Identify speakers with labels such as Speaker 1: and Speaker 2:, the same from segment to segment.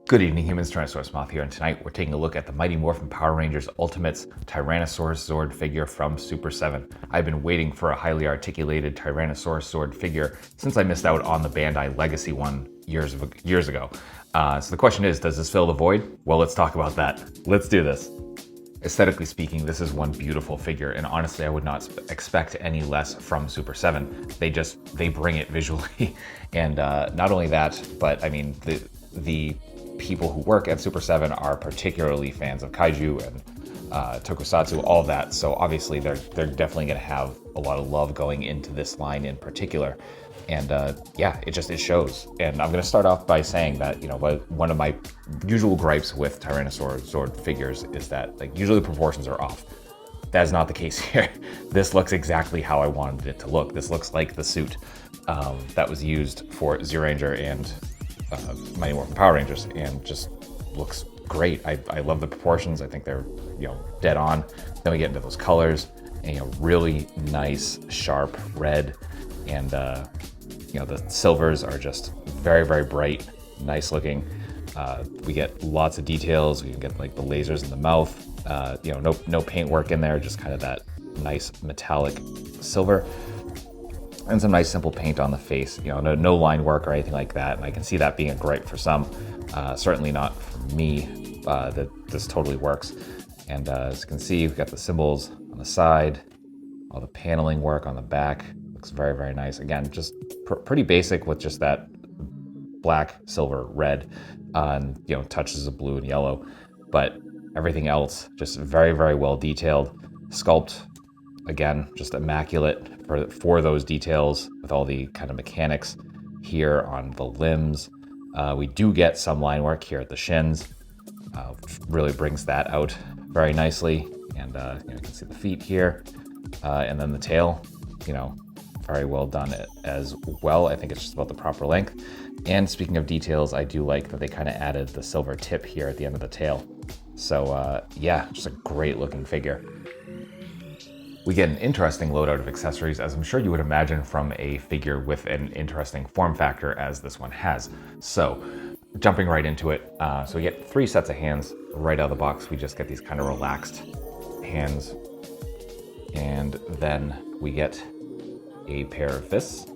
Speaker 1: Good evening, humans. Tyrannosaurus Moth here, and tonight we're taking a look at the Mighty Morphin Power Rangers Ultimates Tyrannosaurus Zord figure from Super7. I've been waiting for a highly articulated Tyrannosaurus Zord figure since I missed out on the Bandai Legacy one years ago. So the question is, does this fill the void? Well, let's talk about that. Let's do this. Aesthetically speaking, this is one beautiful figure, and honestly, I would not expect any less from Super7. They bring it visually, and not only that, but I mean the people who work at Super7 are particularly fans of kaiju and tokusatsu, all of that. So obviously they're definitely going to have a lot of love going into this line in particular. And yeah, it shows. And I'm going to start off by saying that, you know, one of my usual gripes with Tyrannosaurus Zord figures is that like usually the proportions are off. That is not the case here. This looks exactly how I wanted it to look. This looks like the suit that was used for Zyuranger and Mighty Morphin Power Rangers, and just looks great. I love the proportions. I think they're, you know, dead on. Then we get into those colors, and you know, really nice sharp red, and you know, the silvers are just very, very bright, nice looking. We get lots of details. We can get like the lasers in the mouth. You know, no paint work in there, just kind of that nice metallic silver. And some nice simple paint on the face, you know, no line work or anything like that. And I can see that being a gripe for some, certainly not for me, that this totally works. And as you can see, we've got the symbols on the side, all the paneling work on the back, looks very, very nice. Again, just pretty basic with just that black, silver, red, and, you know, touches of blue and yellow. But everything else, just very, very well detailed. Sculpt, again, just immaculate for those details with all the kind of mechanics here on the limbs. We do get some line work here at the shins, which really brings that out very nicely. And you know, you can see the feet here, and then the tail, you know, very well done as well. I think it's just about the proper length. And speaking of details, I do like that they kind of added the silver tip here at the end of the tail. So yeah, just a great looking figure. We get an interesting loadout of accessories, as I'm sure you would imagine from a figure with an interesting form factor as this one has. So jumping right into it, so we get 3 sets of hands right out of the box. We just get these kind of relaxed hands, and then we get a pair of fists,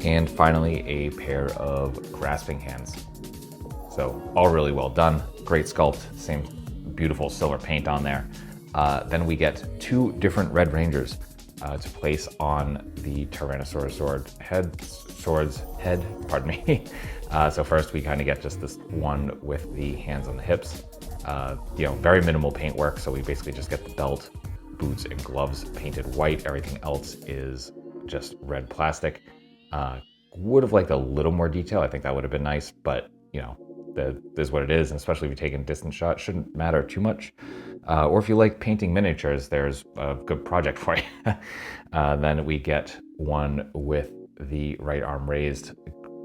Speaker 1: and finally a pair of grasping hands. So all really well done, great sculpt, same beautiful silver paint on there. Then we get 2 different Red Rangers to place on the Tyrannosaurus Zord's head, pardon me. So first we kind of get just this one with the hands on the hips. You know, very minimal paint work, so we basically just get the belt, boots, and gloves painted white. Everything else is just red plastic. Would have liked a little more detail. I think that would have been nice, but you know, that is what it is, and especially if you take a distant shot, shouldn't matter too much. Or if you like painting miniatures, there's a good project for you. Then we get one with the right arm raised,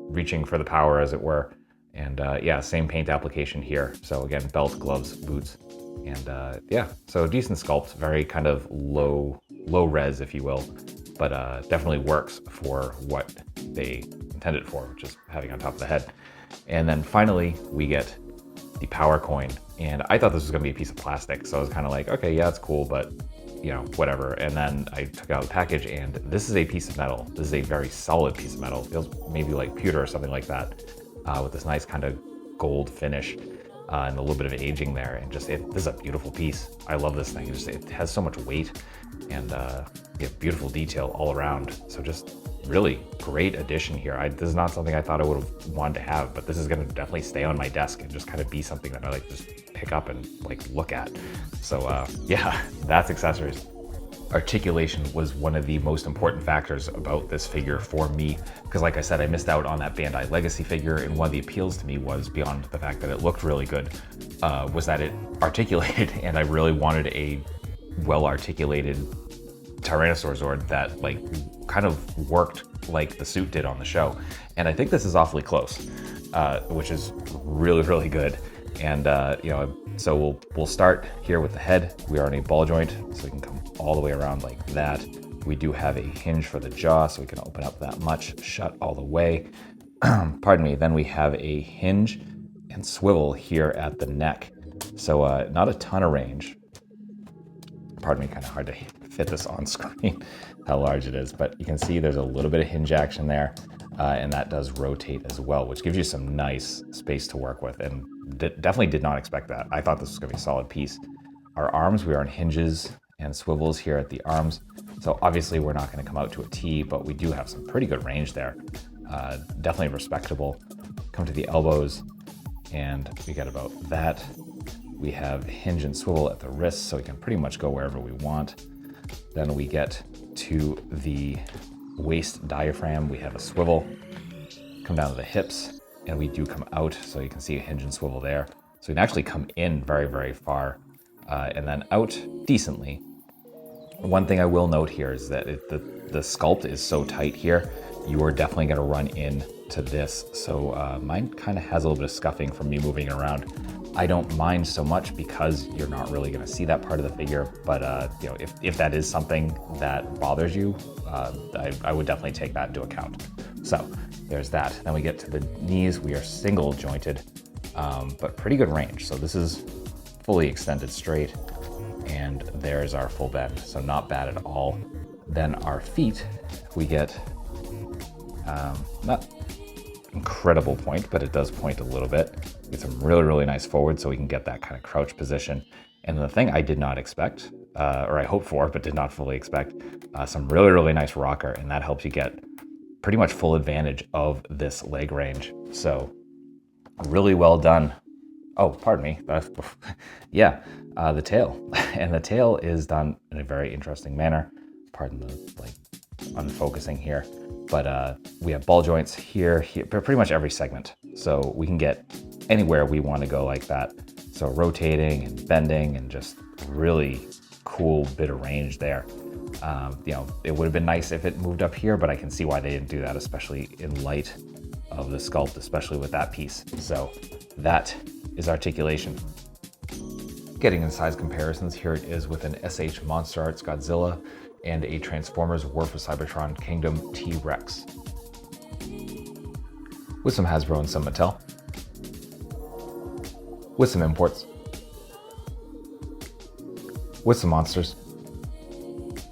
Speaker 1: reaching for the power, as it were. And yeah, same paint application here. So again, belt, gloves, boots, and yeah, so decent sculpt, very kind of low res, if you will, but definitely works for what they intended for, which is having on top of the head. And then finally, we get the power coin. And I thought this was gonna be a piece of plastic. So I was kind of like, okay, yeah, it's cool, but you know, whatever. And then I took out the package, and this is a piece of metal. This is a very solid piece of metal. It feels maybe like pewter or something like that, with this nice kind of gold finish and a little bit of aging there. And just, this is a beautiful piece. I love this thing. It has so much weight, and you have beautiful detail all around. So just really great addition here. This is not something I thought I would have wanted to have, but this is going to definitely stay on my desk and just kind of be something that I like to just pick up and like look at. So yeah, that's accessories. Articulation was one of the most important factors about this figure for me, because like I said, I missed out on that Bandai Legacy figure, and one of the appeals to me was, beyond the fact that it looked really good, was that it articulated, and I really wanted a well-articulated Tyrannosaurus Zord that like kind of worked like the suit did on the show. And I think this is awfully close, which is really, really good. And you know, so we'll start here with the head. We are on a ball joint, so we can come all the way around like that. We do have a hinge for the jaw, so we can open up that much, shut all the way. pardon me, then we have a hinge and swivel here at the neck. So not a ton of range. Pardon me, kind of hard to fit this on screen, how large it is, but you can see there's a little bit of hinge action there, and that does rotate as well, which gives you some nice space to work with, and definitely did not expect that. I thought this was gonna be a solid piece. Our arms, we are on hinges and swivels here at the arms, so obviously we're not gonna come out to a T, but we do have some pretty good range there. Definitely respectable. Come to the elbows, and we got about that. We have hinge and swivel at the wrists, so we can pretty much go wherever we want. Then we get to the waist diaphragm. We have a swivel. Come down to the hips, and we do come out, so you can see a hinge and swivel there. So we can actually come in very, very far, and then out decently. One thing I will note here is that the sculpt is so tight here, you are definitely going to run into this. So mine kind of has a little bit of scuffing from me moving it around. I don't mind so much because you're not really going to see that part of the figure. But you know, if that is something that bothers you, I would definitely take that into account. So there's that. Then we get to the knees. We are single jointed, but pretty good range. So this is fully extended straight, and there's our full bend. So not bad at all. Then our feet, we get not incredible point, but it does point a little bit. Get some really, really nice forward, so we can get that kind of crouch position. And the thing I did not expect, or I hoped for, but did not fully expect, some really, really nice rocker, and that helps you get pretty much full advantage of this leg range. So really well done. Oh, pardon me. Yeah, the tail. And the tail is done in a very interesting manner. Pardon the unfocusing here. But we have ball joints here, pretty much every segment. So we can get anywhere we want to go like that. So rotating and bending and just really cool bit of range there. You know, it would have been nice if it moved up here, but I can see why they didn't do that, especially in light of the sculpt, especially with that piece. So that is articulation. Getting in size comparisons, here it is with an SH Monster Arts Godzilla and a Transformers War for Cybertron Kingdom T-Rex. With some Hasbro and some Mattel. With some imports. With some monsters.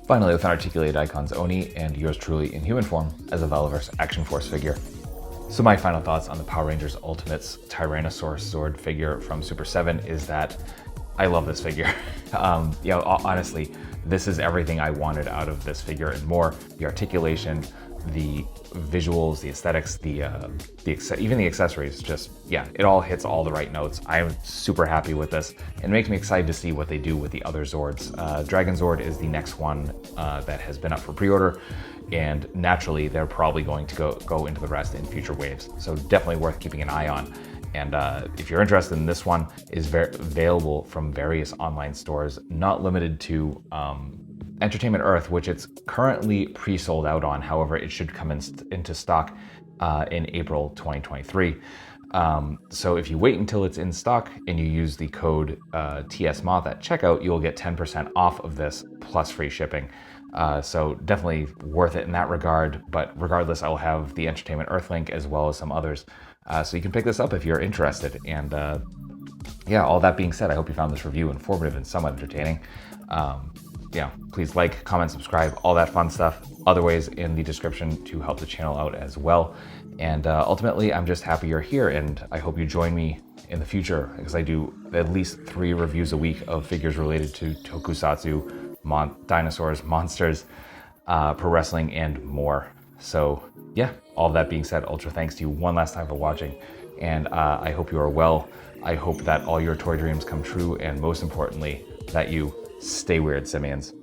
Speaker 1: Finally, with an articulated icons Oni and yours truly in human form as a Valaverse Action Force figure. So my final thoughts on the Power Rangers Ultimates Tyrannosaurus Zord figure from Super7 is that I love this figure. You know, honestly, this is everything I wanted out of this figure and more. The articulation, the visuals, the aesthetics, even the accessories, just, yeah, it all hits all the right notes. I'm super happy with this. It makes me excited to see what they do with the other Zords. Dragon Zord is the next one that has been up for pre-order, and naturally they're probably going to go into the rest in future waves. So definitely worth keeping an eye on. And if you're interested in this one, is available from various online stores, not limited to Entertainment Earth, which it's currently pre-sold out on. However, it should come into stock in April 2023. So if you wait until it's in stock and you use the code TSMoth at checkout, you'll get 10% off of this plus free shipping. So definitely worth it in that regard. But regardless, I'll have the Entertainment Earth link as well as some others. So you can pick this up if you're interested. And yeah, all that being said, I hope you found this review informative and somewhat entertaining. Yeah, please like, comment, subscribe, all that fun stuff. Other ways in the description to help the channel out as well. And ultimately, I'm just happy you're here, and I hope you join me in the future, because I do at least 3 reviews a week of figures related to tokusatsu, dinosaurs, monsters, pro wrestling, and more. So yeah, all that being said, ultra thanks to you one last time for watching, and I hope you are well. I hope that all your toy dreams come true, and most importantly, that you stay weird, simians.